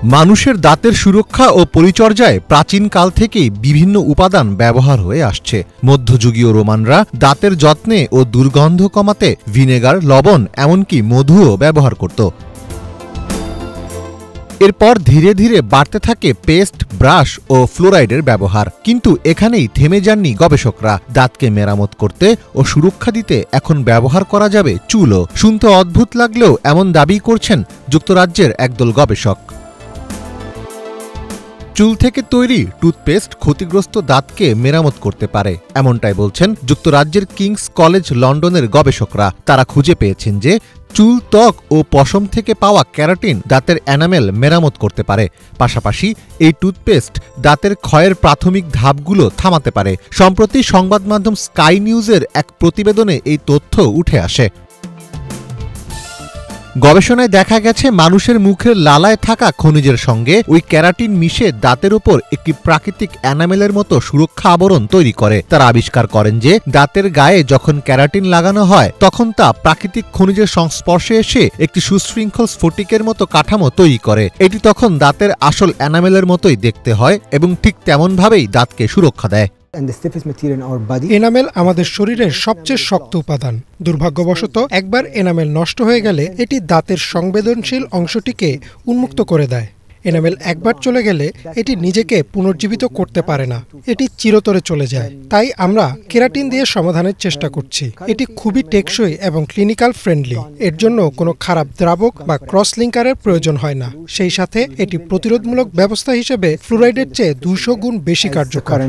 মানুষের দাঁতের সুরক্ষা ও পরিচর্যায় প্রাচীনকাল থেকেই বিভিন্ন উপাদান ব্যবহার হয়ে আসছে। মধ্যযুগীয় রোমানরা দাঁতের যত্নে ও দুর্গন্ধ কমাতে ভিনেগার, লবণ, এমনকি মধুও ব্যবহার করত। এরপর ধীরে ধীরে বাড়তে থাকে পেস্ট, ব্রাশ ও ফ্লোরাইডের ব্যবহার। কিন্তু এখানেই থেমে যাননি গবেষকরা। দাঁতকে মেরামত করতে ও সুরক্ষা দিতে এখন ব্যবহার করা যাবে চুলও। শুনতে অদ্ভুত লাগলেও এমন দাবি করছেন যুক্তরাজ্যের একদল গবেষক। চুল থেকে তৈরি টুথপেস্ট ক্ষতিগ্রস্ত দাঁতকে মেরামত করতে পারে, এমনটাই বলছেন যুক্তরাজ্যের কিংস কলেজ লন্ডনের গবেষকরা। তারা খুঁজে পেয়েছেন যে চুল, ত্বক ও পশম থেকে পাওয়া ক্যারাটিন দাঁতের এনামেল মেরামত করতে পারে। পাশাপাশি এই টুথপেস্ট দাঁতের ক্ষয়ের প্রাথমিক ধাপগুলো থামাতে পারে। সম্প্রতি সংবাদ মাধ্যম স্কাই নিউজের এক প্রতিবেদনে এই তথ্য উঠে আসে। গবেষণায় দেখা গেছে মানুষের মুখের লালায় থাকা খনিজের সঙ্গে ওই ক্যারাটিন মিশে দাঁতের উপর একটি প্রাকৃতিক এনামেলের মতো সুরক্ষা আবরণ তৈরি করে। তারা আবিষ্কার করেন যে দাঁতের গায়ে যখন ক্যারাটিন লাগানো হয় তখন তা প্রাকৃতিক খনিজের সংস্পর্শে এসে একটি সুশৃঙ্খল স্ফটিকের মতো কাঠামো তৈরি করে। এটি তখন দাঁতের আসল এনামেলের মতোই দেখতে হয় এবং ঠিক তেমনভাবেই দাঁতকে সুরক্ষা দেয়। এনামেল আমাদের শরীরের সবচেয়ে শক্ত উপাদান। দুর্ভাগ্যবশত একবার এনামেল নষ্ট হয়ে গেলে এটি দাঁতের সংবেদনশীল অংশটিকে উন্মুক্ত করে দেয়। এনামেল একবার চলে গেলে এটি নিজেকে পুনর্জীবিত করতে পারে না, এটি চিরতরে চলে যায়। তাই আমরা কেরাটিন দিয়ে সমাধানের চেষ্টা করছি। এটি খুবই টেকসই এবং ক্লিনিক্যাল ফ্রেন্ডলি। এর জন্য কোনো খারাপ দ্রাবক বা ক্রস লিঙ্কারের প্রয়োজন হয় না। সেই সাথে এটি প্রতিরোধমূলক ব্যবস্থা হিসেবে ফ্লুরাইডের চেয়ে 200 গুণ বেশি কার্যকর।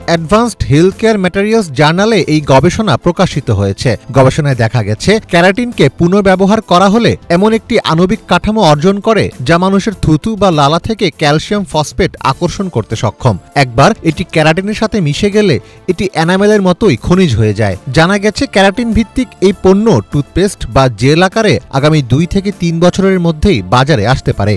অ্যাডভান্সড হেলথ কেয়ার ম্যাটেরিয়ালস জার্নালে এই গবেষণা প্রকাশিত হয়েছে। গবেষণায় দেখা গেছে ক্যারাটিনকে পুনর্ব্যবহার করা হলে এমন একটি আণবিক কাঠামো অর্জন করে যা মানুষের থুতু বা লালা থেকে ক্যালসিয়াম ফসফেট আকর্ষণ করতে সক্ষম। একবার এটি ক্যারাটিনের সাথে মিশে গেলে এটি এনামেলের মতোই খনিজ হয়ে যায়। জানা গেছে ক্যারাটিন ভিত্তিক এই পণ্য টুথপেস্ট বা জেল আকারে আগামী 2 থেকে 3 বছরের মধ্যেই বাজারে আসতে পারে।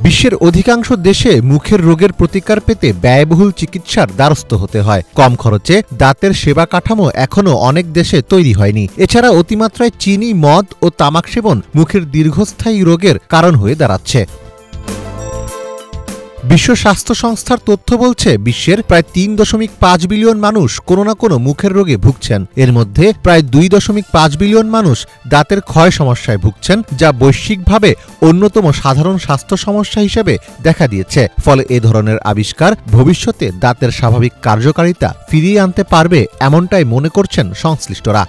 বিশ্বের অধিকাংশ দেশে মুখের রোগের প্রতিকার পেতে ব্যয়বহুল চিকিৎসার দ্বারস্থ হতে হয়। কম খরচে দাঁতের সেবা কাঠামো এখনও অনেক দেশে তৈরি হয়নি। এছাড়া অতিমাত্রায় চিনি, মদ ও তামাক সেবন মুখের দীর্ঘস্থায়ী রোগের কারণ হয়ে দাঁড়াচ্ছে। বিশ্ব স্বাস্থ্য সংস্থার তথ্য বলছে বিশ্বের প্রায় 3.5 বিলিয়ন মানুষ কোনো না কোনো মুখের রোগে ভুগছেন। এর মধ্যে প্রায় 2.5 বিলিয়ন মানুষ দাঁতের ক্ষয় সমস্যায় ভুগছেন, যা বৈশ্বিকভাবে অন্যতম সাধারণ স্বাস্থ্য সমস্যা হিসেবে দেখা দিয়েছে। ফলে এ ধরনের আবিষ্কার ভবিষ্যতে দাঁতের স্বাভাবিক কার্যকারিতা ফিরিয়ে আনতে পারবে, এমনটাই মনে করছেন সংশ্লিষ্টরা।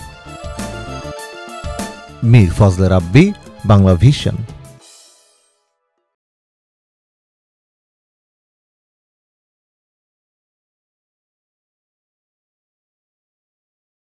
মীর ফজলে রাব্বি, বাংলা ভিশন।